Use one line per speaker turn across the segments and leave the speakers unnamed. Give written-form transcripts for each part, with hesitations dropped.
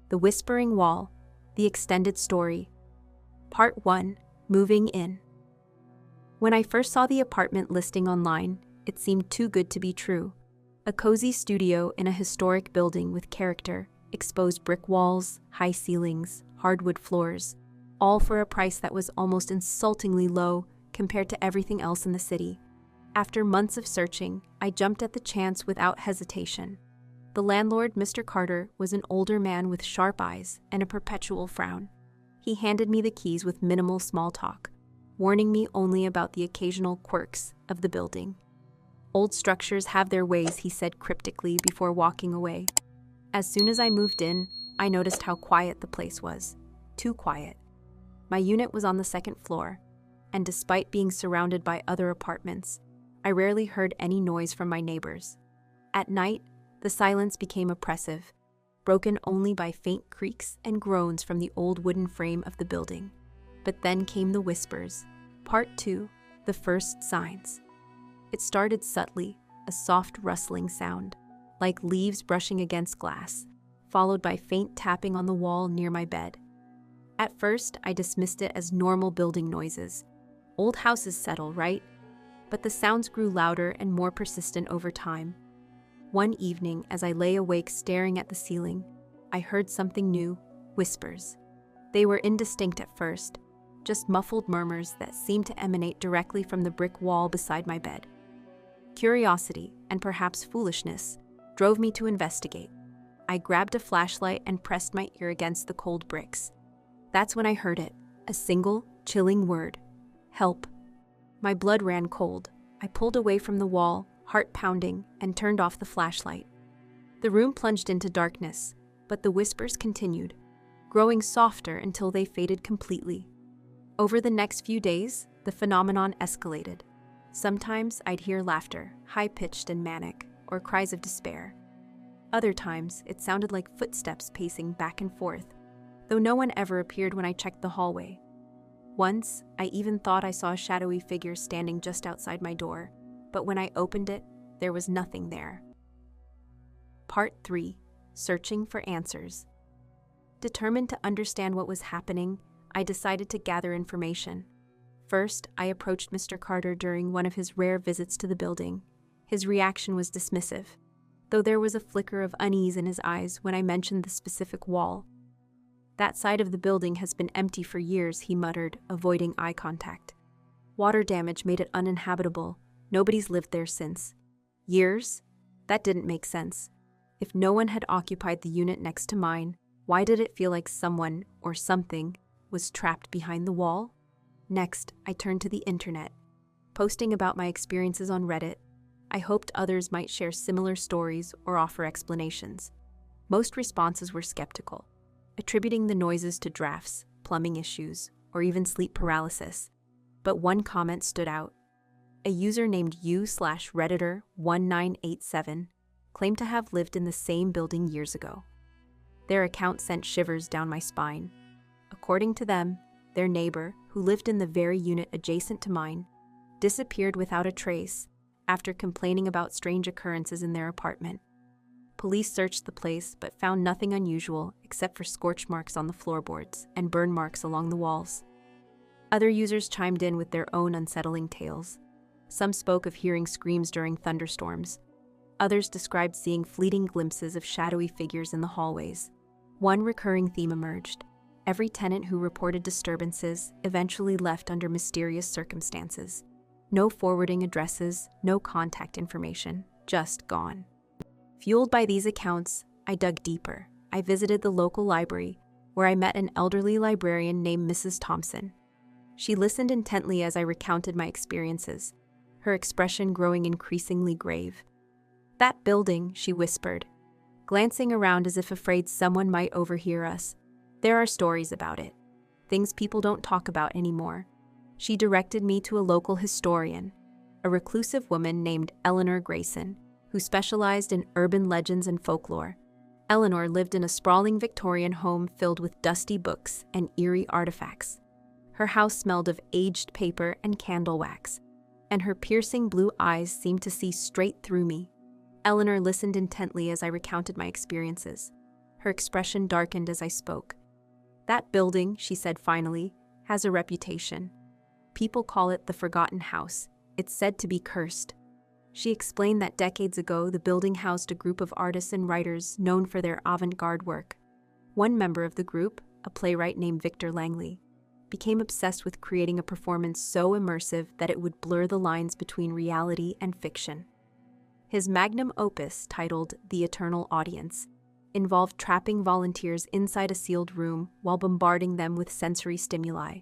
The Whispering Wall, The Extended Story. Part 1, Moving In. When I first saw the apartment listing online, it seemed too good to be true. A cozy studio in a historic building with character, exposed brick walls, high ceilings, hardwood floors, all for a price that was almost insultingly low compared to everything else in the city. After months of searching, I jumped at the chance without hesitation. The landlord, Mr. Carter, was an older man with sharp eyes and a perpetual frown. He handed me the keys with minimal small talk, warning me only about the occasional quirks of the building. "Old structures have their ways," he said cryptically before walking away. As soon as I moved in, I noticed how quiet the place was. Too quiet. My unit was on the second floor, and despite being surrounded by other apartments, I rarely heard any noise from my neighbors. At night, the silence became oppressive, broken only by faint creaks and groans from the old wooden frame of the building. But then came the whispers. Part 2, The First Signs. It started subtly, a soft rustling sound, like leaves brushing against glass, followed by faint tapping on the wall near my bed. At first, I dismissed it as normal building noises. Old houses settle, right? But the sounds grew louder and more persistent over time. One evening, as I lay awake staring at the ceiling, I heard something new, whispers. They were indistinct at first, just muffled murmurs that seemed to emanate directly from the brick wall beside my bed. Curiosity, and perhaps foolishness, drove me to investigate. I grabbed a flashlight and pressed my ear against the cold bricks. That's when I heard it, a single, chilling word. Help. My blood ran cold. I pulled away from the wall, heart pounding, and turned off the flashlight. The room plunged into darkness, but the whispers continued, growing softer until they faded completely. Over the next few days, the phenomenon escalated. Sometimes I'd hear laughter, high-pitched and manic, or cries of despair. Other times, it sounded like footsteps pacing back and forth, though no one ever appeared when I checked the hallway. Once, I even thought I saw a shadowy figure standing just outside my door, but when I opened it, there was nothing there. Part 3, Searching for Answers. Determined to understand what was happening, I decided to gather information. First, I approached Mr. Carter during one of his rare visits to the building. His reaction was dismissive, though there was a flicker of unease in his eyes when I mentioned the specific wall. "That side of the building has been empty for years," he muttered, avoiding eye contact. "Water damage made it uninhabitable. Nobody's lived there since." Years? That didn't make sense. If no one had occupied the unit next to mine, why did it feel like someone, or something, was trapped behind the wall? Next, I turned to the internet. Posting about my experiences on Reddit, I hoped others might share similar stories or offer explanations. Most responses were skeptical, attributing the noises to drafts, plumbing issues, or even sleep paralysis. But one comment stood out. A user named u/redditor1987 claimed to have lived in the same building years ago. Their account sent shivers down my spine. According to them, their neighbor, who lived in the very unit adjacent to mine, disappeared without a trace after complaining about strange occurrences in their apartment. Police searched the place but found nothing unusual except for scorch marks on the floorboards and burn marks along the walls. Other users chimed in with their own unsettling tales. Some spoke of hearing screams during thunderstorms. Others described seeing fleeting glimpses of shadowy figures in the hallways. One recurring theme emerged. Every tenant who reported disturbances eventually left under mysterious circumstances. No forwarding addresses, no contact information, just gone. Fueled by these accounts, I dug deeper. I visited the local library, where I met an elderly librarian named Mrs. Thompson. She listened intently as I recounted my experiences, her expression growing increasingly grave. "That building," she whispered, glancing around as if afraid someone might overhear us. "There are stories about it. Things people don't talk about anymore." She directed me to a local historian, a reclusive woman named Eleanor Grayson, who specialized in urban legends and folklore. Eleanor lived in a sprawling Victorian home filled with dusty books and eerie artifacts. Her house smelled of aged paper and candle wax, and her piercing blue eyes seemed to see straight through me. Eleanor listened intently as I recounted my experiences. Her expression darkened as I spoke. "That building," she said finally, "has a reputation. People call it the Forgotten House. It's said to be cursed." She explained that decades ago, the building housed a group of artists and writers known for their avant-garde work. One member of the group, a playwright named Victor Langley, became obsessed with creating a performance so immersive that it would blur the lines between reality and fiction. His magnum opus, titled The Eternal Audience, involved trapping volunteers inside a sealed room while bombarding them with sensory stimuli,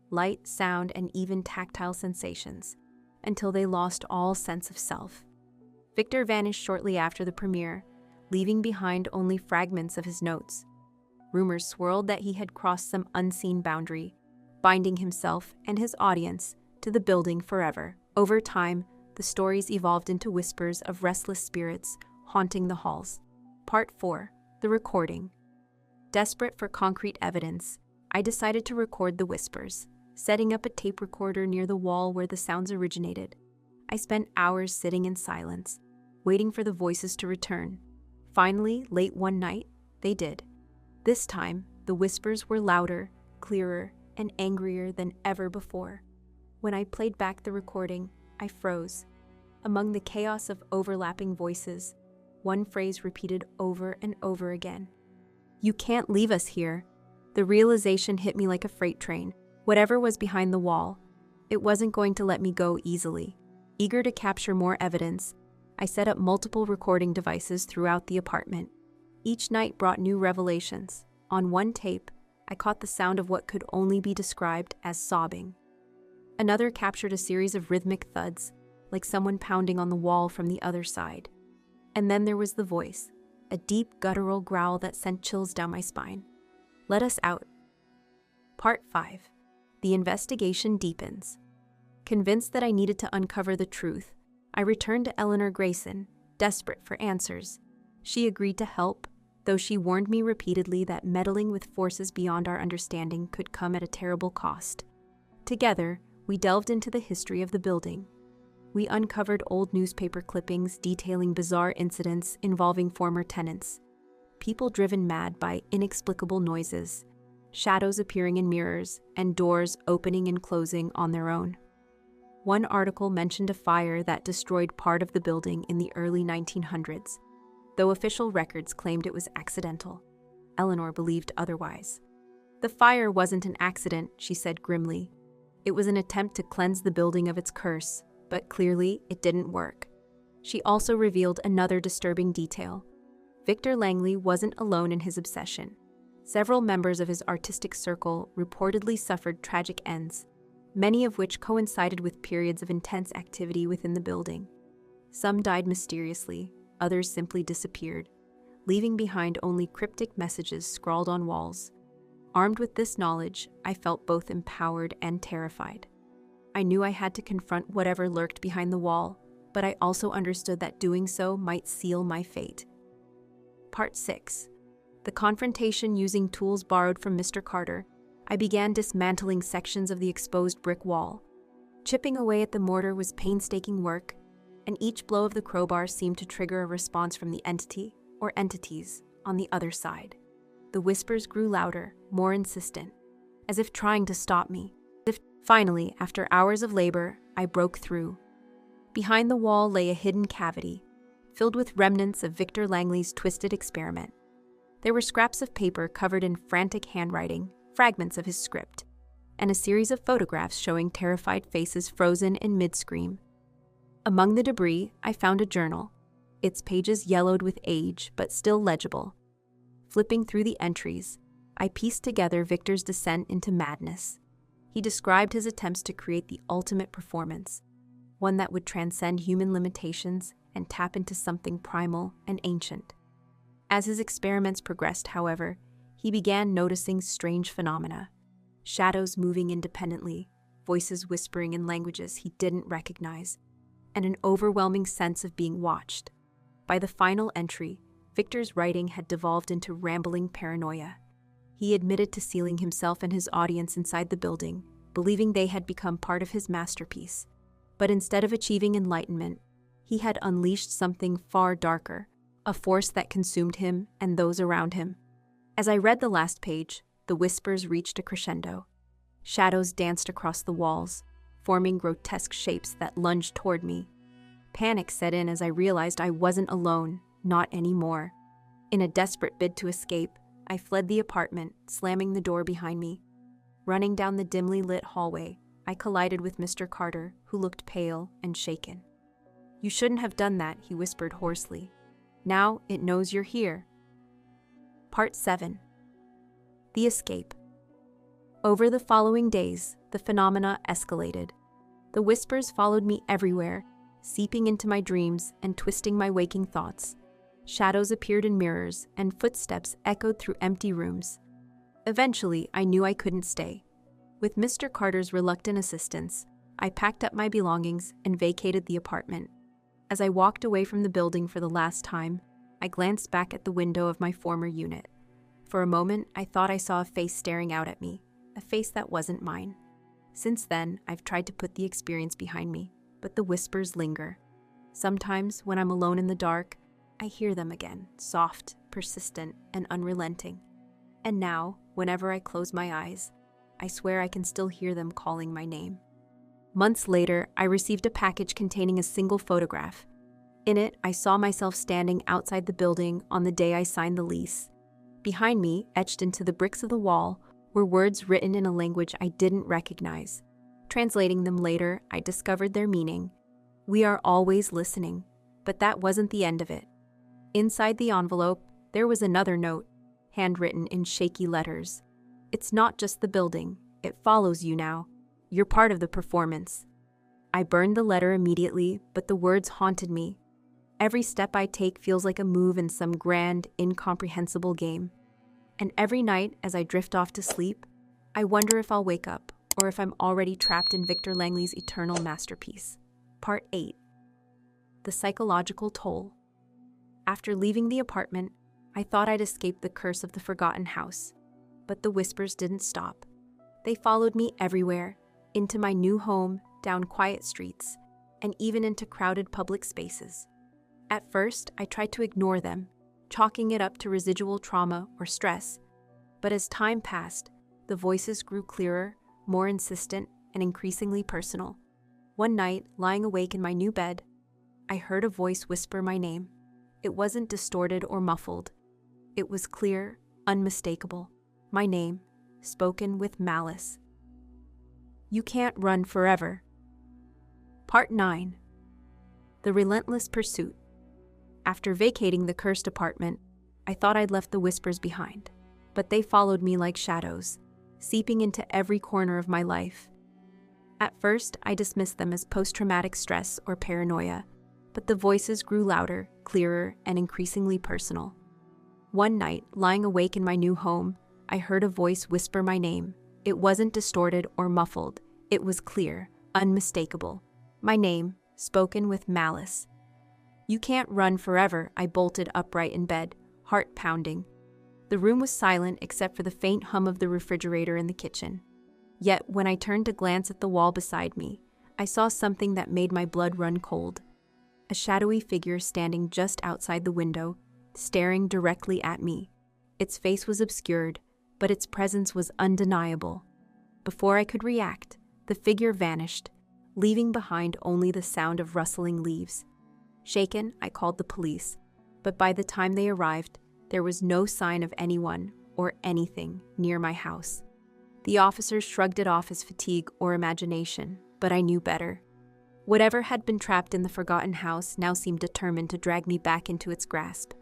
light, sound, and even tactile sensations, until they lost all sense of self. Victor vanished shortly after the premiere, leaving behind only fragments of his notes. Rumors swirled that he had crossed some unseen boundary, binding himself and his audience to the building forever. Over time, the stories evolved into whispers of restless spirits haunting the halls. Part 4. The Recording. Desperate for concrete evidence, I decided to record the whispers, setting up a tape recorder near the wall where the sounds originated. I spent hours sitting in silence, waiting for the voices to return. Finally, late one night, they did. This time, the whispers were louder, clearer, and angrier than ever before. When I played back the recording, I froze. Among the chaos of overlapping voices, one phrase repeated over and over again. "You can't leave us here." The realization hit me like a freight train. Whatever was behind the wall, it wasn't going to let me go easily. Eager to capture more evidence, I set up multiple recording devices throughout the apartment. Each night brought new revelations. On one tape, I caught the sound of what could only be described as sobbing. Another captured a series of rhythmic thuds, like someone pounding on the wall from the other side. And then there was the voice, a deep guttural growl that sent chills down my spine. "Let us out." Part 5. The investigation deepens. Convinced that I needed to uncover the truth, I returned to Eleanor Grayson, desperate for answers. She agreed to help, though she warned me repeatedly that meddling with forces beyond our understanding could come at a terrible cost. Together, we delved into the history of the building. We uncovered old newspaper clippings detailing bizarre incidents involving former tenants, people driven mad by inexplicable noises, shadows appearing in mirrors, and doors opening and closing on their own. One article mentioned a fire that destroyed part of the building in the early 1900s, though official records claimed it was accidental. Eleanor believed otherwise. "The fire wasn't an accident," she said grimly. "It was an attempt to cleanse the building of its curse, but clearly it didn't work." She also revealed another disturbing detail. Victor Langley wasn't alone in his obsession. Several members of his artistic circle reportedly suffered tragic ends, many of which coincided with periods of intense activity within the building. Some died mysteriously, others simply disappeared, leaving behind only cryptic messages scrawled on walls. Armed with this knowledge, I felt both empowered and terrified. I knew I had to confront whatever lurked behind the wall, but I also understood that doing so might seal my fate. Part 6. The confrontation using tools borrowed from Mr. Carter, I began dismantling sections of the exposed brick wall. Chipping away at the mortar was painstaking work, and each blow of the crowbar seemed to trigger a response from the entity, or entities, on the other side. The whispers grew louder, more insistent, as if trying to stop me. Finally, after hours of labor, I broke through. Behind the wall lay a hidden cavity, filled with remnants of Victor Langley's twisted experiment. There were scraps of paper covered in frantic handwriting, fragments of his script, and a series of photographs showing terrified faces frozen in mid-scream. Among the debris, I found a journal, its pages yellowed with age but still legible. Flipping through the entries, I pieced together Victor's descent into madness. He described his attempts to create the ultimate performance, one that would transcend human limitations and tap into something primal and ancient. As his experiments progressed, however, he began noticing strange phenomena. Shadows moving independently, voices whispering in languages he didn't recognize, and an overwhelming sense of being watched. By the final entry, Victor's writing had devolved into rambling paranoia. He admitted to sealing himself and his audience inside the building, believing they had become part of his masterpiece. But instead of achieving enlightenment, he had unleashed something far darker, a force that consumed him and those around him. As I read the last page, the whispers reached a crescendo. Shadows danced across the walls, forming grotesque shapes that lunged toward me. Panic set in as I realized I wasn't alone, not anymore. In a desperate bid to escape, I fled the apartment, slamming the door behind me. Running down the dimly lit hallway, I collided with Mr. Carter, who looked pale and shaken. "You shouldn't have done that," he whispered hoarsely. "Now it knows you're here." Part 7. The Escape. Over the following days, the phenomena escalated. The whispers followed me everywhere, seeping into my dreams and twisting my waking thoughts. Shadows appeared in mirrors, and footsteps echoed through empty rooms. Eventually, I knew I couldn't stay. With Mr. Carter's reluctant assistance, I packed up my belongings and vacated the apartment. As I walked away from the building for the last time, I glanced back at the window of my former unit. For a moment, I thought I saw a face staring out at me, a face that wasn't mine. Since then, I've tried to put the experience behind me, but the whispers linger. Sometimes, when I'm alone in the dark, I hear them again, soft, persistent, and unrelenting. And now, whenever I close my eyes, I swear I can still hear them calling my name. Months later, I received a package containing a single photograph. In it, I saw myself standing outside the building on the day I signed the lease. Behind me, etched into the bricks of the wall, were words written in a language I didn't recognize. Translating them later, I discovered their meaning. "We are always listening." But that wasn't the end of it. Inside the envelope, there was another note, handwritten in shaky letters. "It's not just the building. It follows you now. You're part of the performance." I burned the letter immediately, but the words haunted me. Every step I take feels like a move in some grand, incomprehensible game. And every night, as I drift off to sleep, I wonder if I'll wake up, or if I'm already trapped in Victor Langley's eternal masterpiece. Part 8. The Psychological Toll. After leaving the apartment, I thought I'd escaped the curse of the forgotten house. But the whispers didn't stop. They followed me everywhere, into my new home, down quiet streets, and even into crowded public spaces. At first, I tried to ignore them, chalking it up to residual trauma or stress. But as time passed, the voices grew clearer, more insistent, and increasingly personal. One night, lying awake in my new bed, I heard a voice whisper my name. It wasn't distorted or muffled. It was clear, unmistakable. My name, spoken with malice. "You can't run forever." Part 9. The Relentless Pursuit. After vacating the cursed apartment, I thought I'd left the whispers behind, but they followed me like shadows, seeping into every corner of my life. At first, I dismissed them as post-traumatic stress or paranoia, but the voices grew louder, clearer, and increasingly personal. One night, lying awake in my new home, I heard a voice whisper my name. It wasn't distorted or muffled. It was clear, unmistakable. My name, spoken with malice. "You can't run forever," I bolted upright in bed, heart pounding. The room was silent except for the faint hum of the refrigerator in the kitchen. Yet, when I turned to glance at the wall beside me, I saw something that made my blood run cold. A shadowy figure standing just outside the window, staring directly at me. Its face was obscured, but its presence was undeniable. Before I could react, the figure vanished, leaving behind only the sound of rustling leaves. Shaken, I called the police, but by the time they arrived, there was no sign of anyone or anything near my house. The officers shrugged it off as fatigue or imagination, but I knew better. Whatever had been trapped in the forgotten house now seemed determined to drag me back into its grasp.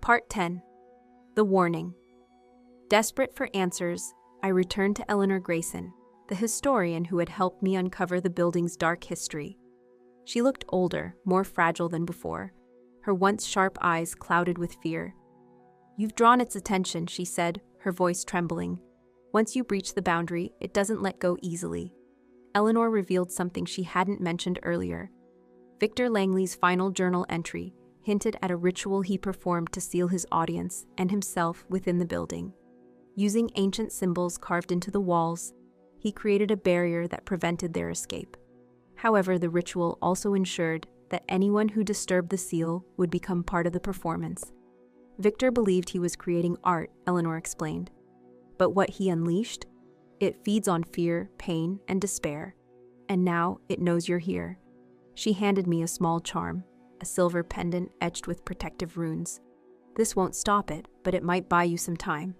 Part 10. The Warning. Desperate for answers, I returned to Eleanor Grayson, the historian who had helped me uncover the building's dark history. She looked older, more fragile than before, her once sharp eyes clouded with fear. "You've drawn its attention," she said, her voice trembling. "Once you breach the boundary, it doesn't let go easily." Eleanor revealed something she hadn't mentioned earlier. Victor Langley's final journal entry hinted at a ritual he performed to seal his audience and himself within the building. Using ancient symbols carved into the walls, he created a barrier that prevented their escape. However, the ritual also ensured that anyone who disturbed the seal would become part of the performance. Victor believed he was creating art, Eleanor explained. But what he unleashed? It feeds on fear, pain, and despair. And now it knows you're here. She handed me a small charm, a silver pendant etched with protective runes. This won't stop it, but it might buy you some time.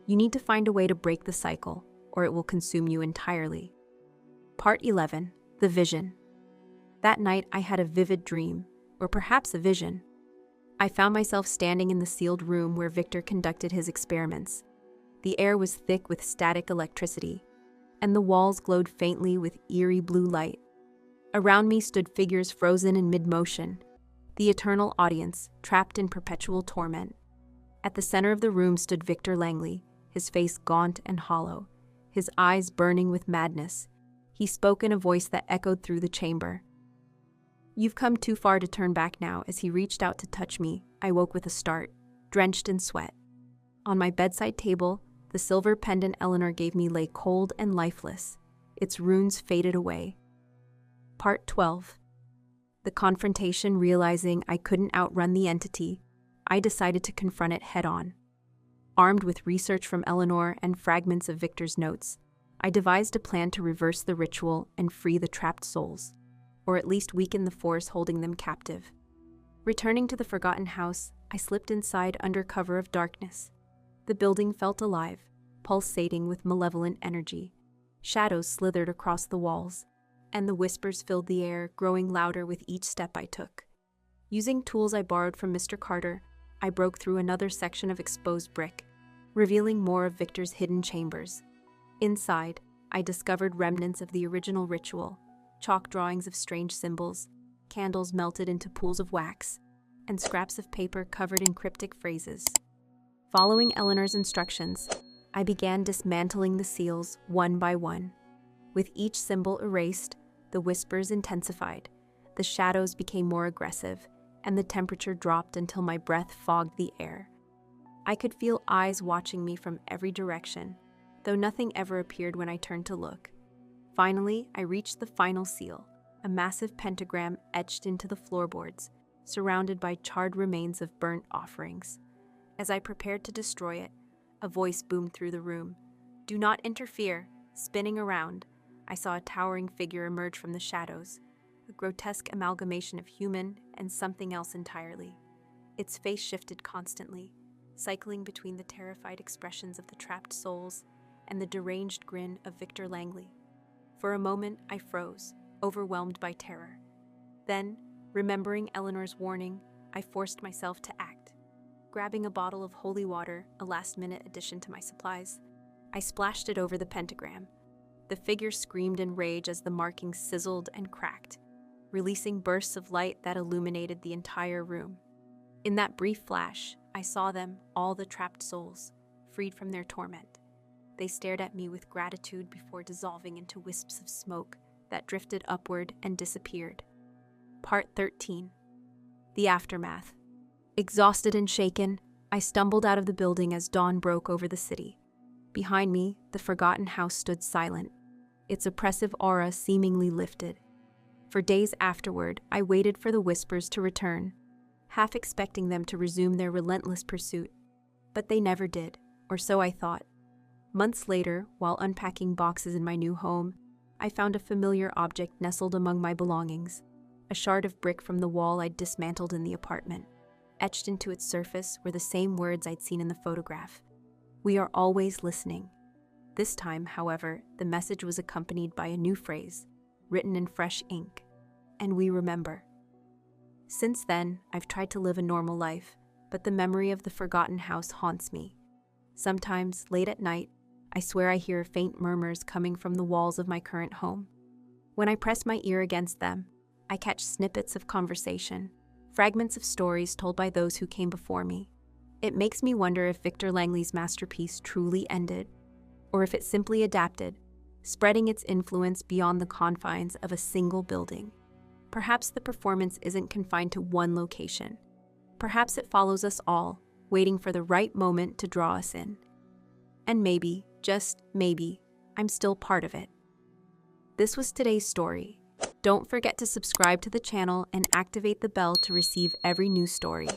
You need to find a way to break the cycle, or it will consume you entirely. Part 11. The Vision. That night I had a vivid dream, or perhaps a vision. I found myself standing in the sealed room where Victor conducted his experiments. The air was thick with static electricity, and the walls glowed faintly with eerie blue light. Around me stood figures frozen in mid-motion, the eternal audience, trapped in perpetual torment. At the center of the room stood Victor Langley, his face gaunt and hollow, his eyes burning with madness. He spoke in a voice that echoed through the chamber. "You've come too far to turn back now." As he reached out to touch me, I woke with a start, drenched in sweat. On my bedside table, the silver pendant Eleanor gave me lay cold and lifeless, its runes faded away. Part 12. The confrontation. Realizing I couldn't outrun the entity, I decided to confront it head-on. Armed with research from Eleanor and fragments of Victor's notes, I devised a plan to reverse the ritual and free the trapped souls, or at least weaken the force holding them captive. Returning to the forgotten house, I slipped inside under cover of darkness. The building felt alive, pulsating with malevolent energy. Shadows slithered across the walls, and the whispers filled the air, growing louder with each step I took. Using tools I borrowed from Mr. Carter, I broke through another section of exposed brick, revealing more of Victor's hidden chambers. Inside, I discovered remnants of the original ritual, chalk drawings of strange symbols, candles melted into pools of wax, and scraps of paper covered in cryptic phrases. Following Eleanor's instructions, I began dismantling the seals one by one. With each symbol erased, the whispers intensified, the shadows became more aggressive, and the temperature dropped until my breath fogged the air. I could feel eyes watching me from every direction, though nothing ever appeared when I turned to look. Finally, I reached the final seal, a massive pentagram etched into the floorboards, surrounded by charred remains of burnt offerings. As I prepared to destroy it, a voice boomed through the room. "Do not interfere." Spinning around, I saw a towering figure emerge from the shadows, a grotesque amalgamation of human and something else entirely. Its face shifted constantly, cycling between the terrified expressions of the trapped souls and the deranged grin of Victor Langley. For a moment, I froze, overwhelmed by terror. Then, remembering Eleanor's warning, I forced myself to act. Grabbing a bottle of holy water, a last-minute addition to my supplies, I splashed it over the pentagram. The figure screamed in rage as the markings sizzled and cracked, releasing bursts of light that illuminated the entire room. In that brief flash, I saw them, all the trapped souls, freed from their torment. They stared at me with gratitude before dissolving into wisps of smoke that drifted upward and disappeared. Part 13. The Aftermath. Exhausted and shaken, I stumbled out of the building as dawn broke over the city. Behind me, the forgotten house stood silent, its oppressive aura seemingly lifted. For days afterward, I waited for the whispers to return, half expecting them to resume their relentless pursuit. But they never did, or so I thought. Months later, while unpacking boxes in my new home, I found a familiar object nestled among my belongings, a shard of brick from the wall I'd dismantled in the apartment. Etched into its surface were the same words I'd seen in the photograph. "We are always listening." This time, however, the message was accompanied by a new phrase, written in fresh ink, "And we remember." Since then, I've tried to live a normal life, but the memory of the forgotten house haunts me. Sometimes, late at night, I swear I hear faint murmurs coming from the walls of my current home. When I press my ear against them, I catch snippets of conversation, fragments of stories told by those who came before me. It makes me wonder if Victor Langley's masterpiece truly ended, or if it simply adapted, spreading its influence beyond the confines of a single building. Perhaps the performance isn't confined to one location. Perhaps it follows us all, waiting for the right moment to draw us in. And maybe, just maybe, I'm still part of it. This was today's story. Don't forget to subscribe to the channel and activate the bell to receive every new story.